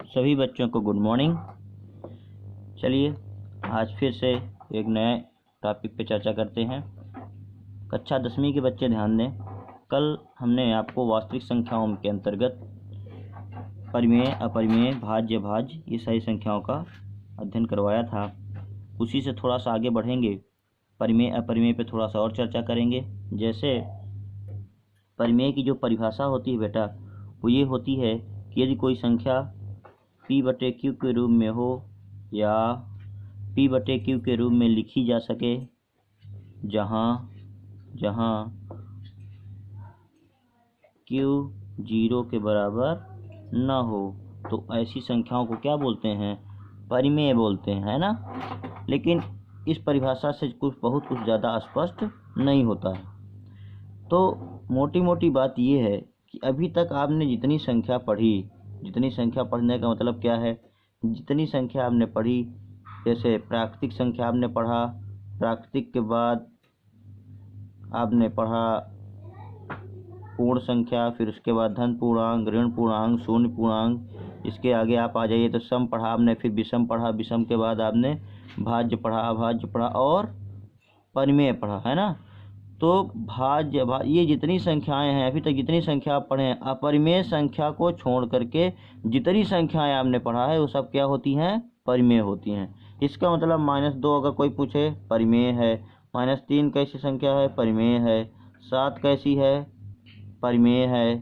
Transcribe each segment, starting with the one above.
सभी बच्चों को गुड मॉर्निंग। चलिए आज फिर से एक नए टॉपिक पे चर्चा करते हैं। कक्षा 10वीं के बच्चे ध्यान दें। कल हमने आपको वास्तविक संख्याओं के अंतर्गत परिमेय, अपरिमेय, भाज्य, भाज्य ये सारी संख्याओं का अध्ययन करवाया था। उसी से थोड़ा सा आगे बढ़ेंगे, परिमेय अपरिमेय पे थोड़ा सा और चर्चा करेंगे। जैसे परिमेय की जो परिभाषा होती है बेटा, वो ये होती है कि यदि कोई संख्या P/Q के रूप में हो या P/Q के रूप में लिखी जा सके, जहाँ Q 0 के बराबर न हो, तो ऐसी संख्याओं को क्या बोलते हैं? परिमेय बोलते हैं, है ना। लेकिन इस परिभाषा से बहुत कुछ ज़्यादा स्पष्ट नहीं होता है। तो मोटी मोटी बात ये है कि अभी तक आपने जितनी संख्या पढ़ी, जितनी संख्या पढ़ने का मतलब क्या है, जितनी संख्या आपने पढ़ी, जैसे प्राकृतिक संख्या आपने पढ़ा, प्राकृतिक के बाद आपने पढ़ा पूर्ण संख्या, फिर उसके बाद धन पूर्णांक, ऋण पूर्णांक, शून्य पूर्णांक, इसके आगे आप आ जाइए तो सम पढ़ा आपने, फिर विषम पढ़ा, विषम के बाद आपने भाज्य पढ़ा, अभाज्य पढ़ा और परिमेय पढ़ा, है ना। तो भाज्य ये जितनी संख्याएं हैं, अभी तक जितनी संख्या आप पढ़े हैं, अपरिमेय संख्या को छोड़ करके जितनी संख्याएं आपने पढ़ा है वो सब क्या होती हैं? परिमेय होती हैं। इसका मतलब -2 अगर कोई पूछे, परिमेय है। -3 कैसी संख्या है? परिमेय है। 7 कैसी है? परिमेय है।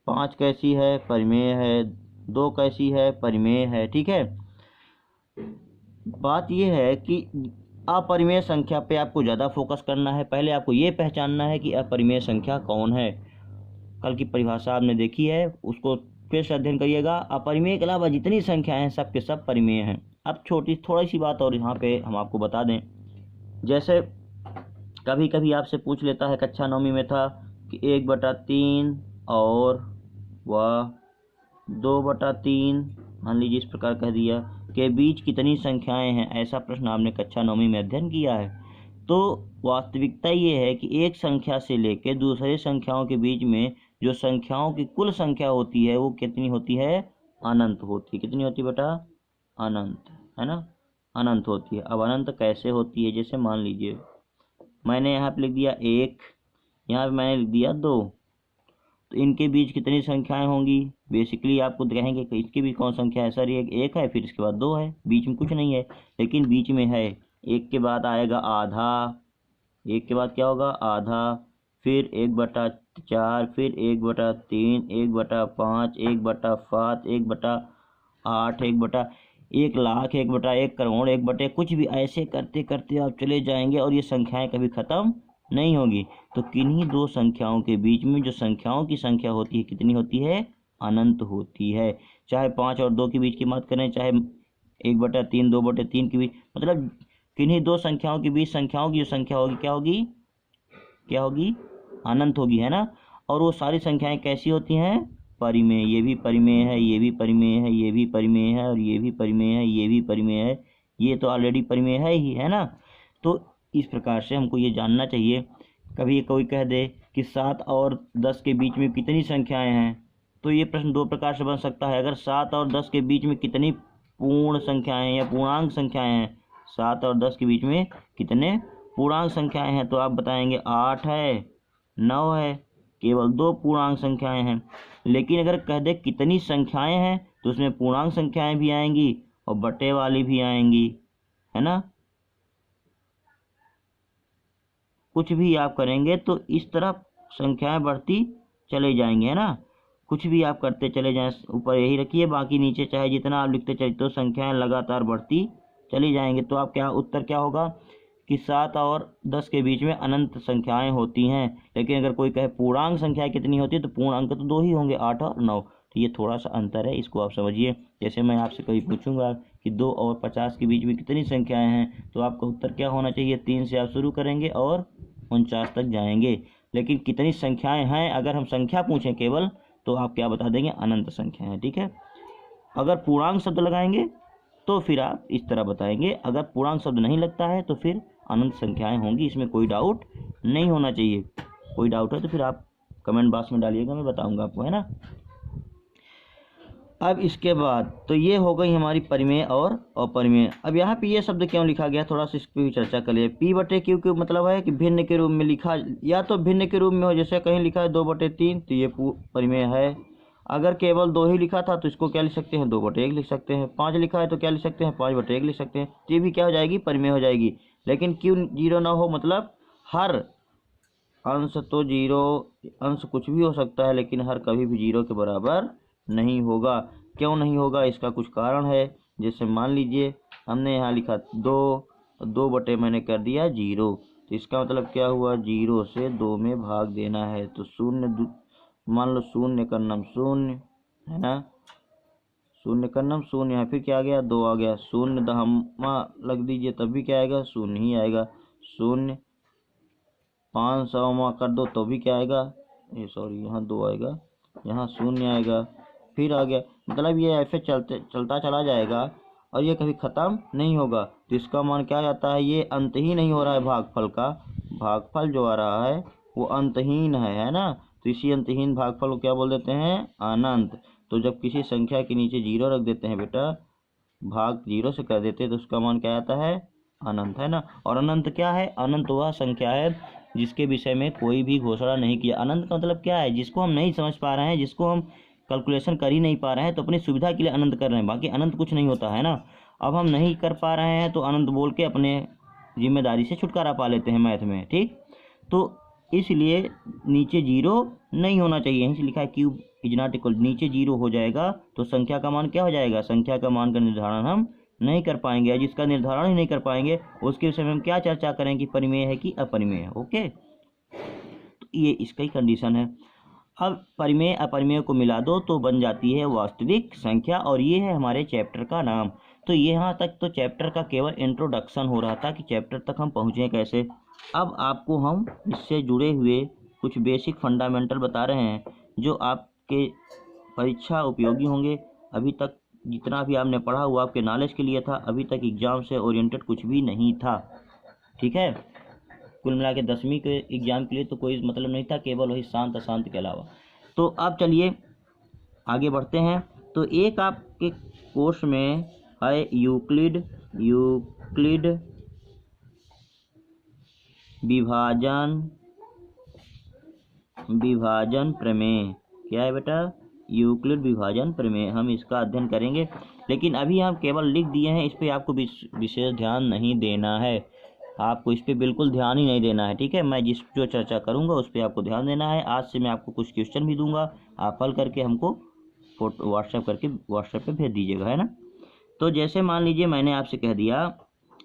5 कैसी है? परिमेय है। 2 कैसी है? परिमेय है। ठीक है। बात यह है कि अपरिमेय संख्या पे आपको ज़्यादा फोकस करना है। पहले आपको ये पहचानना है कि अपरिमेय संख्या कौन है। कल की परिभाषा आपने देखी है, उसको फिर से अध्ययन करिएगा। अपरिमेय के अलावा जितनी संख्याएं हैं सब के सब परिमेय हैं। अब थोड़ी सी बात और यहाँ पे हम आपको बता दें। जैसे कभी कभी आपसे पूछ लेता है, कक्षा 9वीं में था कि 1/3 और वह 2/3, मान लीजिए इस प्रकार कह दिया, के बीच कितनी संख्याएं हैं, ऐसा प्रश्न आपने कक्षा 9वीं में अध्ययन किया है। तो वास्तविकता ये है कि एक संख्या से लेकर दूसरे संख्याओं के बीच में जो संख्याओं की कुल संख्या होती है वो कितनी होती है? अनंत होती है। कितनी होती है बेटा? अनंत, है ना, अनंत होती है। अब अनंत कैसे होती है? जैसे मान लीजिए मैंने यहाँ पे लिख दिया 1, यहाँ पे मैंने लिख दिया 2, तो इनके बीच कितनी संख्याएं होंगी? बेसिकली आपको कहेंगे कि इसके बीच कौन संख्या है? सर एक है, फिर इसके बाद 2 है, बीच में कुछ नहीं है, लेकिन बीच में है। 1 के बाद आएगा आधा, 1 के बाद क्या होगा? आधा, फिर 1/4, फिर 1/3, 1/5, 1/7, 1/8, 1/1,00,000, 1/1 करोड़, 1/ कुछ भी, ऐसे करते करते आप चले जाएंगे और ये संख्याएं कभी खत्म नहीं होगी। तो किन्हीं दो संख्याओं के बीच में जो संख्याओं की संख्या होती है कितनी होती है? अनंत होती है। चाहे 5 और 2 के बीच की बात करें, चाहे 1/3, 2/3 के बीच, मतलब किन्हीं दो संख्याओं के बीच संख्याओं की जो संख्या होगी क्या होगी? क्या होगी? अनंत होगी, है ना। और वो सारी संख्याएं कैसी होती हैं? परिमेय। ये भी परिमेय है, ये भी परिमेय है, ये भी परिमेय है, और ये भी परिमेय है, ये भी परिमेय है। ये तो ऑलरेडी परिमेय है ही, है ना। तो इस प्रकार से हमको ये जानना चाहिए। कभी कोई कह दे कि 7 और 10 के बीच में कितनी संख्याएं हैं, तो ये प्रश्न दो प्रकार से बन सकता है। अगर 7 और 10 के बीच में कितनी पूर्ण संख्याएं या पूर्णांक संख्याएं हैं, 7 और 10 के बीच में कितने पूर्णांक संख्याएं हैं, तो आप बताएंगे 8 है, 9 है, केवल 2 पूर्णांक संख्याएं हैं। लेकिन अगर कह दे कितनी संख्याएं हैं, तो उसमें पूर्णांक संख्याएं भी आएंगी और बटे वाली भी आएंगी, है ना। कुछ भी आप करेंगे तो इस तरफ संख्याएं बढ़ती चले जाएंगे, है ना। कुछ भी आप करते चले जाएं, ऊपर यही रखिए, बाकी नीचे चाहे जितना आप लिखते चले, तो संख्याएं लगातार बढ़ती चली जाएंगे। तो आप क्या उत्तर क्या होगा कि 7 और 10 के बीच में अनंत संख्याएं होती हैं। लेकिन अगर कोई कहे पूर्णांक संख्याएं कितनी होती है, तो पूर्णांक तो 2 ही होंगे, 8 और 9। तो ये थोड़ा सा अंतर है, इसको आप समझिए। जैसे मैं आपसे कभी पूछूंगा कि 2 और 50 के बीच में कितनी संख्याएं हैं, तो आपका उत्तर क्या होना चाहिए? 3 से आप शुरू करेंगे और 49 तक जाएंगे। लेकिन कितनी संख्याएं हैं, अगर हम संख्या पूछें केवल, तो आप क्या बता देंगे? अनंत संख्या है। ठीक है। अगर पूर्णांक शब्द लगाएंगे तो फिर आप इस तरह बताएंगे। अगर पूर्णांक शब्द नहीं लगता है तो फिर अनंत संख्याएं होंगी, इसमें कोई डाउट नहीं होना चाहिए। कोई डाउट है तो फिर आप कमेंट बॉक्स में डालिएगा, मैं बताऊंगा आपको, है ना। अब इसके बाद तो ये हो गई हमारी परिमेय और अपरिमेय। अब यहाँ पे ये शब्द क्यों लिखा गया, थोड़ा सा इस पर भी चर्चा कर लिए। P/Q के मतलब है कि भिन्न के रूप में लिखा, या तो भिन्न के रूप में हो, जैसे कहीं लिखा है 2/3 तो ये परिमेय है। अगर केवल 2 ही लिखा था तो इसको क्या लिख सकते हैं, 2/1 लिख सकते हैं। 5 लिखा है तो क्या लिख सकते हैं, 5/1 लिख सकते हैं। तो ये भी क्या हो जाएगी, परिमेय हो जाएगी। लेकिन क्यों 0 ना हो, मतलब हर अंश तो 0, अंश कुछ भी हो सकता है लेकिन हर कभी भी 0 के बराबर नहीं होगा। क्यों नहीं होगा, इसका कुछ कारण है। जैसे मान लीजिए हमने यहाँ लिखा 2 बटे मैंने कर दिया 0, तो इसका मतलब क्या हुआ, 0 से 2 में भाग देना है। तो शून्य, मान लो शून्य का नाम शून्य है ना, शून्य का नाम शून्य, यहाँ फिर क्या आ गया, 2 आ गया। शून्य दहमा लग दीजिए तब भी क्या आएगा, शून्य ही आएगा। शून्य 500 कर दो तो भी क्या आएगा, ये सॉरी यहाँ 2 आएगा, यहाँ शून्य आएगा, फिर आ गया। मतलब ये ऐसे चलता चला जाएगा और ये कभी ख़त्म नहीं होगा। तो इसका मान क्या जाता है, ये अंत ही नहीं हो रहा है भागफल का। भागफल जो आ रहा है वो अंतहीन है ना। तो इसी अंतहीन भागफल को क्या बोल देते हैं, अनंत। तो जब किसी संख्या के नीचे 0 रख देते हैं बेटा, भाग 0 से कर देते हैं, तो उसका मान क्या आता है, अनंत है ना। और अनंत क्या है, अनंत वह संख्या है जिसके विषय में कोई भी घोषणा नहीं किया। अनंत का मतलब क्या है, जिसको हम नहीं समझ पा रहे हैं, जिसको हम कैलकुलेशन कर ही नहीं पा रहे हैं, तो अपनी सुविधा के लिए अनंत कर रहे हैं। बाकी अनंत कुछ नहीं होता है ना। अब हम नहीं कर पा रहे हैं तो अनंत बोल के अपने जिम्मेदारी से छुटकारा पा लेते हैं मैथ में, ठीक। तो इसलिए नीचे 0 नहीं होना चाहिए, यहीं से लिखा है क्यूब इज नॉट इक्वल, नीचे 0 हो जाएगा तो संख्या का मान क्या हो जाएगा, संख्या का मान का निर्धारण हम नहीं कर पाएंगे। जिसका निर्धारण ही नहीं कर पाएंगे उसके विषय में हम क्या चर्चा करें कि परिमेय है कि अपरिमेय है। ओके, तो ये इसका ही कंडीशन है। अब परिमेय अपरिमेय को मिला दो तो बन जाती है वास्तविक संख्या, और ये है हमारे चैप्टर का नाम। तो यहाँ तक तो चैप्टर का केवल इंट्रोडक्शन हो रहा था कि चैप्टर तक हम पहुँचे कैसे। अब आपको हम इससे जुड़े हुए कुछ बेसिक फंडामेंटल बता रहे हैं जो आपके परीक्षा उपयोगी होंगे। अभी तक जितना भी आपने पढ़ा हुआ आपके नॉलेज के लिए था, अभी तक एग्ज़ाम से ओरिएंटेड कुछ भी नहीं था, ठीक है। कुल मिला के 10वीं के एग्ज़ाम के लिए तो कोई मतलब नहीं था, केवल वही शांत अशांत के अलावा। तो अब चलिए आगे बढ़ते हैं। तो एक आपके कोर्स में है यूक्लिड विभाजन प्रमेय। क्या है बेटा, यूक्लिड विभाजन प्रमेय। हम इसका अध्ययन करेंगे, लेकिन अभी हम केवल लिख दिए हैं, इस पर आपको विशेष ध्यान नहीं देना है। आपको इस पर बिल्कुल ध्यान ही नहीं देना है, ठीक है। मैं जो चर्चा करूंगा उस पर आपको ध्यान देना है। आज से मैं आपको कुछ क्वेश्चन भी दूंगा, आप हल करके हमको फोटो व्हाट्सएप पे भेज दीजिएगा, है ना। तो जैसे मान लीजिए मैंने आपसे कह दिया,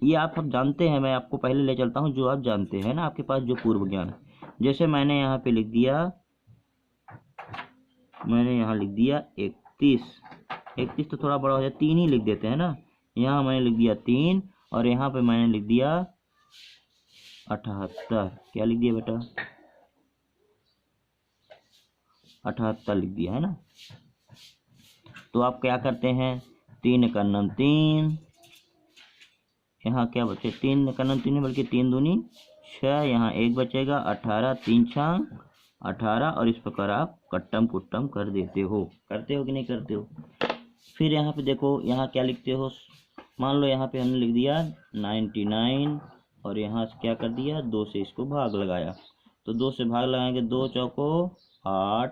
ये आप सब जानते हैं, मैं आपको पहले ले चलता हूँ जो आप जानते हैं ना, आपके पास जो पूर्व ज्ञान है। जैसे मैंने यहाँ पे लिख दिया, मैंने यहाँ लिख दिया 31 तो थोड़ा बड़ा हो जाए, 3 ही लिख देते हैं ना। यहाँ मैंने लिख दिया 3 और यहाँ पे मैंने लिख दिया 78। क्या लिख दिया बेटा, 78 लिख दिया है ना। तो आप क्या करते हैं, 3 का नाम 3, यहाँ क्या बचे, 3 का नाम 3 बल्कि 3 दूनी 6, यहाँ 1 बचेगा, 18, 3 6 18, और इस प्रकार आप कट्टम कुट्टम कर देते हो। करते हो कि नहीं करते हो। फिर यहाँ पे देखो, यहाँ क्या लिखते हो, मान लो यहाँ पे हमने लिख दिया 99 और यहाँ से क्या कर दिया, 2 से इसको भाग लगाया। तो 2 से भाग लगाएंगे, 2 चौको 8,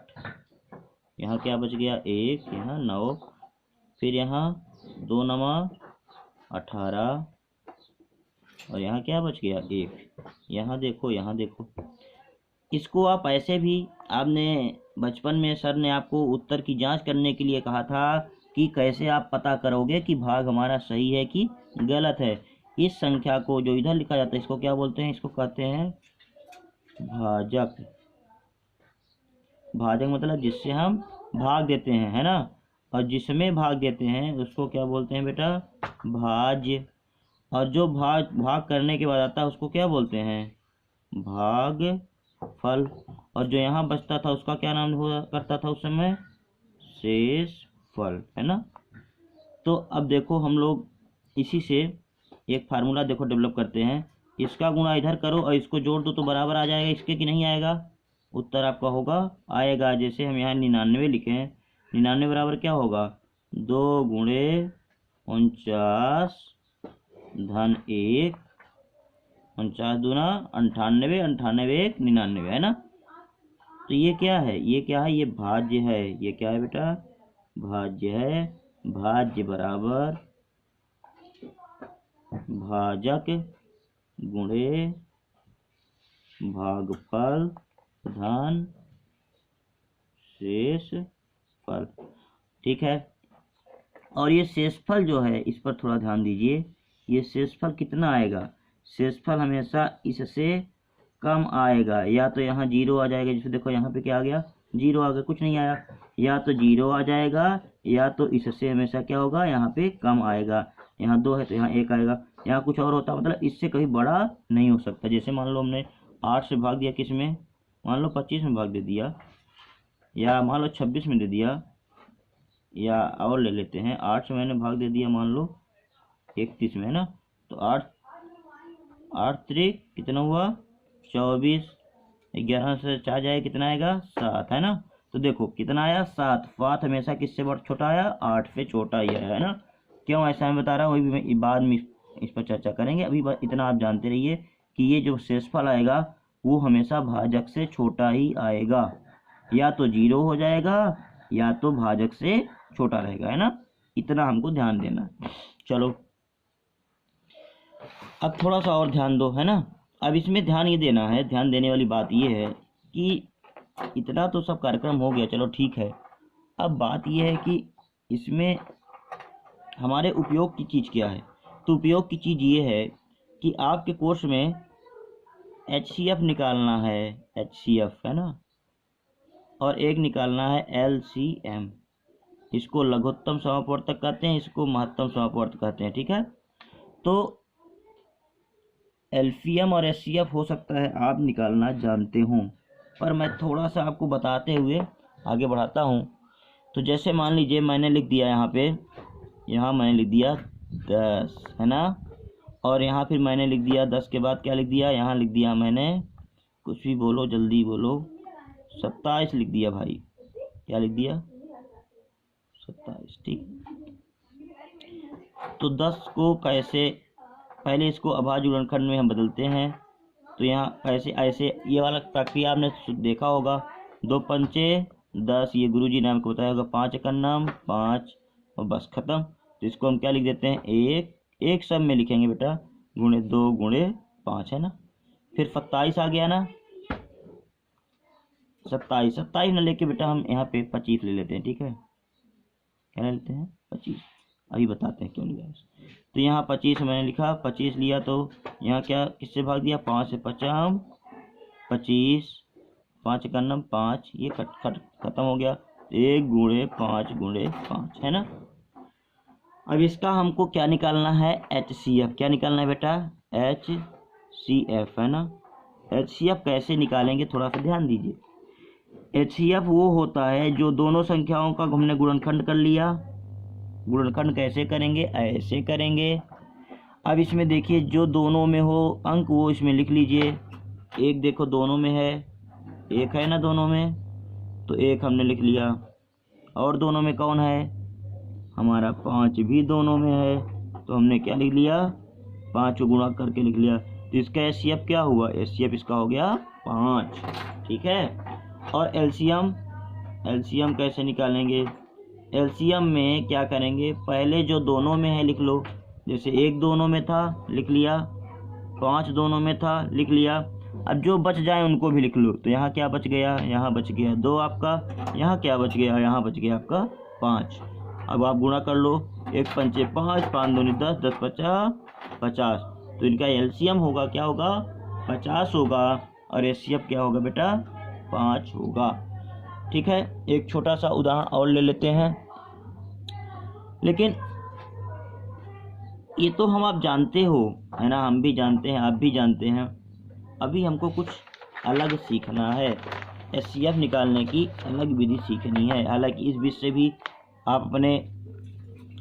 यहाँ क्या बच गया 1, यहाँ 9, फिर यहाँ 2 नमा 18 और यहाँ क्या बच गया 1। यहाँ देखो इसको आप ऐसे भी, आपने बचपन में सर ने आपको उत्तर की जांच करने के लिए कहा था कि कैसे आप पता करोगे कि भाग हमारा सही है कि गलत है। इस संख्या को जो इधर लिखा जाता है इसको क्या बोलते हैं, इसको कहते हैं भाजक। भाजक मतलब जिससे हम भाग देते हैं, है ना। और जिसमें भाग देते हैं उसको क्या बोलते हैं बेटा, भाज्य। और जो भाग करने के बाद आता है उसको क्या बोलते हैं, भाग फल। और जो यहाँ बचता था उसका क्या नाम हुआ करता था उस समय, शेष फल, है ना। तो अब देखो हम लोग इसी से एक फार्मूला देखो डेवलप करते हैं। इसका गुणा इधर करो और इसको जोड़ दो तो बराबर आ जाएगा इसके, कि नहीं आएगा। उत्तर आपका होगा आएगा। जैसे हम यहाँ 99 लिखे हैं, 99 बराबर क्या होगा, 2 गुणे 49 धन 1, 49 दूना 98, 98 1 99, है ना। तो ये क्या है, ये क्या है, ये भाज्य है। ये क्या है बेटा, भाज्य है। भाज्य बराबर भाजक गुणे भागफल धन शेषफल। ठीक है। और ये शेषफल जो है इस पर थोड़ा ध्यान दीजिए। ये शेषफल कितना आएगा, शेषफल हमेशा इससे कम आएगा। या तो यहाँ 0 आ जाएगा, जैसे देखो यहाँ पे क्या आ गया, 0 आ गया, कुछ नहीं आया। या तो 0 आ जाएगा, या तो इससे हमेशा क्या होगा, यहाँ पे कम आएगा। यहाँ 2 है तो यहाँ 1 आएगा। यहाँ कुछ और होता, मतलब इससे कभी बड़ा नहीं हो सकता। जैसे मान लो हमने 8 से भाग दिया, किस में, मान लो 25 में भाग दे दिया, या मान लो 26 में दे दिया, या और ले लेते हैं 8 से मैंने भाग दे दिया मान लो 31 में, है ना। तो 8 त्रिक कितना हुआ 24, 11 से 4 जाए कितना आएगा 7, है ना। तो देखो कितना आया 7। 7 हमेशा किससे बड़ा छोटा आया, 8 से छोटा ही है ना। क्यों ऐसा मैं बता रहा हूँ, वही भी बाद में इस पर चर्चा करेंगे। अभी इतना आप जानते रहिए कि ये जो शेषफल आएगा वो हमेशा भाजक से छोटा ही आएगा। या तो 0 हो जाएगा, या तो भाजक से छोटा रहेगा, है ना। इतना हमको ध्यान देना। चलो अब थोड़ा सा और ध्यान दो, है ना। अब इसमें ध्यान ये देना है, ध्यान देने वाली बात ये है कि इतना तो सब कार्यक्रम हो गया, चलो ठीक है। अब बात ये है कि इसमें हमारे उपयोग की चीज़ क्या है। तो उपयोग की चीज़ ये है कि आपके कोर्स में HCF निकालना है, HCF, है ना, और एक निकालना है LCM। इसको लघुत्तम समापवर्तक कहते हैं, इसको महत्तम समापवर्तक कहते हैं, ठीक है। तो LCM और HCF हो सकता है आप निकालना जानते हो, पर मैं थोड़ा सा आपको बताते हुए आगे बढ़ाता हूँ। तो जैसे मान लीजिए मैंने लिख दिया यहाँ पे, यहाँ मैंने लिख दिया 10, है ना। और यहाँ फिर मैंने लिख दिया 10 के बाद क्या लिख दिया, यहाँ लिख दिया मैंने, कुछ भी बोलो जल्दी बोलो, 27 लिख दिया भाई। क्या लिख दिया 27, ठीक। तो 10 को कैसे, पहले इसको अभाज्य गुणनखंड में हम बदलते हैं। तो यहाँ ऐसे ऐसे ये वाला प्रक्रिया आपने देखा होगा, 2 पंचे 10, ये गुरुजी ने हमको बताया होगा, 5 का नाम 5 और बस खत्म। तो इसको हम क्या लिख देते हैं, एक सब में लिखेंगे बेटा, गुणे 2 गुणे 5, है ना। फिर 27 आ गया ना, 27 ना लेके बेटा हम यहाँ पे 25 ले लेते हैं, ठीक है। क्या ले लेते हैं 25, अभी बताते हैं क्यों लिया। तो यहाँ 25 मैंने लिखा, 25 लिया तो यहाँ क्या किससे भाग दिया, 5 से 50 25, 5 का नाम 5, ये खत्म हो गया। 1 गुणे 5 गुणे 5, है ना। अब इसका हमको क्या निकालना है, HCF। क्या निकालना है बेटा, HCF, है ना। HCF कैसे निकालेंगे थोड़ा सा ध्यान दीजिए। HCF वो होता है जो दोनों संख्याओं का हमने गुणनखंड कर लिया। गुणनखंड कैसे करेंगे, ऐसे करेंगे। अब इसमें देखिए जो दोनों में हो अंक वो इसमें लिख लीजिए। एक देखो दोनों में है, एक है ना दोनों में, तो एक हमने लिख लिया। और दोनों में कौन है, हमारा 5 भी दोनों में है, तो हमने क्या लिख लिया, 5 को गुणा करके लिख लिया। तो इसका HCF क्या हुआ, HCF इसका हो गया 5, ठीक है। और LCM कैसे निकालेंगे, LCM में क्या करेंगे, पहले जो दोनों में है लिख लो। जैसे 1 दोनों में था लिख लिया, 5 दोनों में था लिख लिया। अब जो बच जाए उनको भी लिख लो। तो यहाँ क्या बच गया, यहाँ बच गया 2 आपका, यहाँ क्या बच गया, यहाँ बच गया आपका 5। अब आप गुणा कर लो, 1 पंचे 5, 5 दूनी 10, 10 50 50। तो इनका LCM होगा क्या होगा 50 होगा, और HCF क्या होगा बेटा 5 होगा, ठीक है। एक छोटा सा उदाहरण और ले लेते हैं, लेकिन ये तो हम आप जानते हो, है ना, हम भी जानते हैं, आप भी जानते हैं। अभी हमको कुछ अलग सीखना है, HCF निकालने की अलग विधि सीखनी है। हालांकि इस विधि से भी आप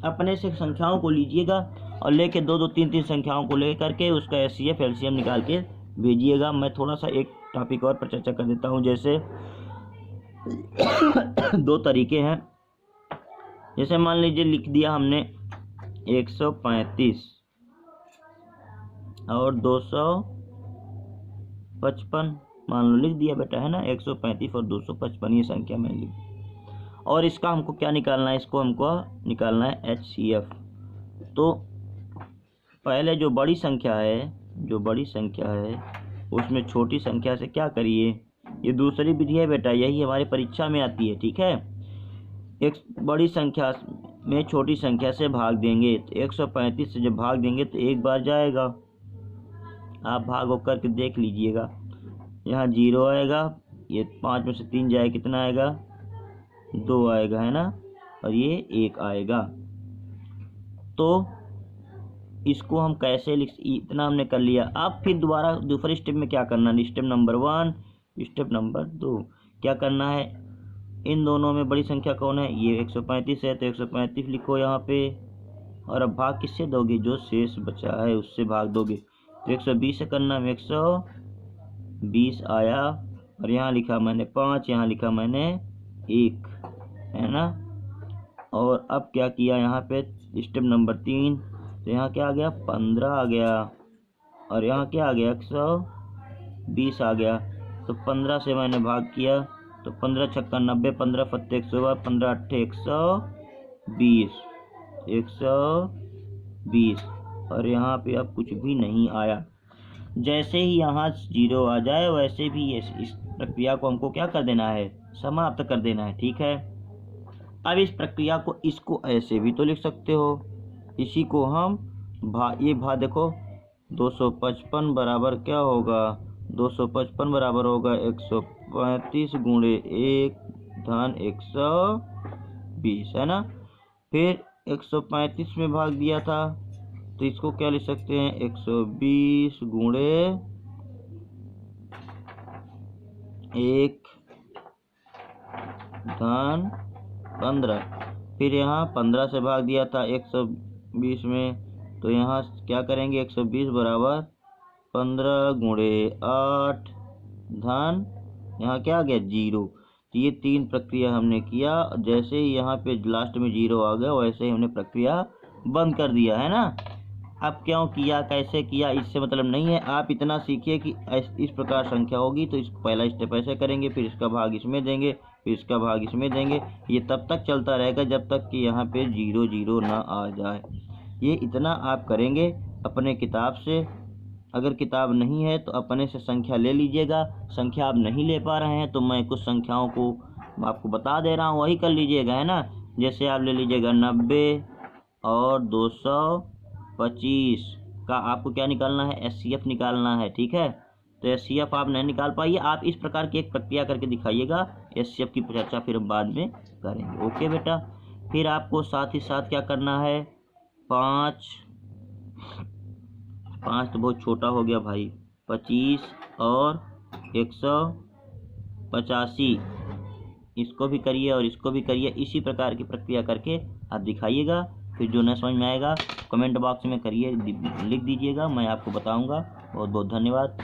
अपने से संख्याओं को लीजिएगा और लेके 2-2 3-3 संख्याओं को ले करके उसका HCF LCM निकाल के भेजिएगा। मैं थोड़ा सा एक टॉपिक और पर चर्चा कर देता हूँ। जैसे 2 तरीके हैं, जैसे मान लीजिए लिख दिया हमने 135 और 255, मान लो लिख दिया बेटा, है ना। 135 और 255 ये संख्या मैंने लिख दी। और इसका हमको क्या निकालना है, इसको हमको निकालना है HCF। तो पहले जो बड़ी संख्या है उसमें छोटी संख्या से क्या करिए, ये दूसरी विधि है बेटा, यही हमारी परीक्षा में आती है, ठीक है। एक बड़ी संख्या में छोटी संख्या से भाग देंगे, तो 135 से जब भाग देंगे तो एक बार जाएगा, आप भाग होकर के देख लीजिएगा। यहाँ 0 आएगा, ये 5 में से 3 जाए कितना आएगा, 2 आएगा, है ना, और ये 1 आएगा। तो इसको हम कैसे लिख, इतना हमने कर लिया। अब फिर दोबारा दूसरे स्टेप में क्या करना है, स्टेप नंबर 1, स्टेप नंबर 2 क्या करना है, इन दोनों में बड़ी संख्या कौन है, ये 135 है, तो 135 लिखो यहाँ पे। और अब भाग किससे दोगे, जो शेष बचा है उससे भाग दोगे। तो 120 से करना है, 120 आया, और यहाँ लिखा मैंने 5, यहाँ लिखा मैंने 1, है ना। और अब क्या किया यहाँ पे, स्टेप नंबर 3, तो यहाँ क्या आ गया, 15 आ गया, और यहाँ क्या आ गया, 120 आ गया। तो 15 से मैंने भाग किया, तो 15 छक्का 90, 15 फत्ते 100, 15 अट्ठे 120, और यहाँ पे अब कुछ भी नहीं आया। जैसे ही यहाँ 0 आ जाए वैसे भी इस प्रक्रिया को हमको क्या कर देना है, समाप्त कर देना है, ठीक है। अब इस प्रक्रिया को, इसको ऐसे भी तो लिख सकते हो, इसी को हम देखो 255 बराबर क्या होगा, 255 बराबर होगा 135 गुणे 1 धन 120, है ना। फिर 135 में भाग दिया था, तो इसको क्या लिख सकते हैं, 120 गुणे 1 धन 15। फिर यहाँ 15 से भाग दिया था 120 में, तो यहाँ क्या करेंगे, 120 बराबर 15 गुणे 8 धन, यहाँ क्या आ गया, 0। तो ये 3 प्रक्रिया हमने किया। जैसे ही यहाँ पे लास्ट में 0 आ गया वैसे ही हमने प्रक्रिया बंद कर दिया, है ना। अब क्यों किया, कैसे किया, इससे मतलब नहीं है, आप इतना सीखिए कि इस प्रकार संख्या होगी तो इसको पहला स्टेप ऐसे करेंगे, फिर इसका भाग इसमें देंगे, फिर इसका भाग इसमें देंगे। ये तब तक चलता रहेगा जब तक कि यहाँ पे 0 0 ना आ जाए। ये इतना आप करेंगे अपने किताब से। अगर किताब नहीं है तो अपने से संख्या ले लीजिएगा। संख्या आप नहीं ले पा रहे हैं तो मैं कुछ संख्याओं को आपको बता दे रहा हूँ, वही कर लीजिएगा, है ना। जैसे आप ले लीजिएगा 90 और 225 का आपको क्या निकालना है, HCF निकालना है, ठीक है। तो HCF आप नहीं निकाल पाइए, आप इस प्रकार की एक प्रक्रिया करके दिखाइएगा। HCF की चर्चा फिर हम बाद में करेंगे, ओके बेटा। फिर आपको साथ ही साथ क्या करना है, 5 तो बहुत छोटा हो गया भाई, 25 और 185 इसको भी करिए और इसको भी करिए। इसी प्रकार की प्रक्रिया करके आप दिखाइएगा। फिर जो न समझ में आएगा कमेंट बॉक्स में करिए, लिख दीजिएगा, मैं आपको बताऊंगा। बहुत बहुत धन्यवाद।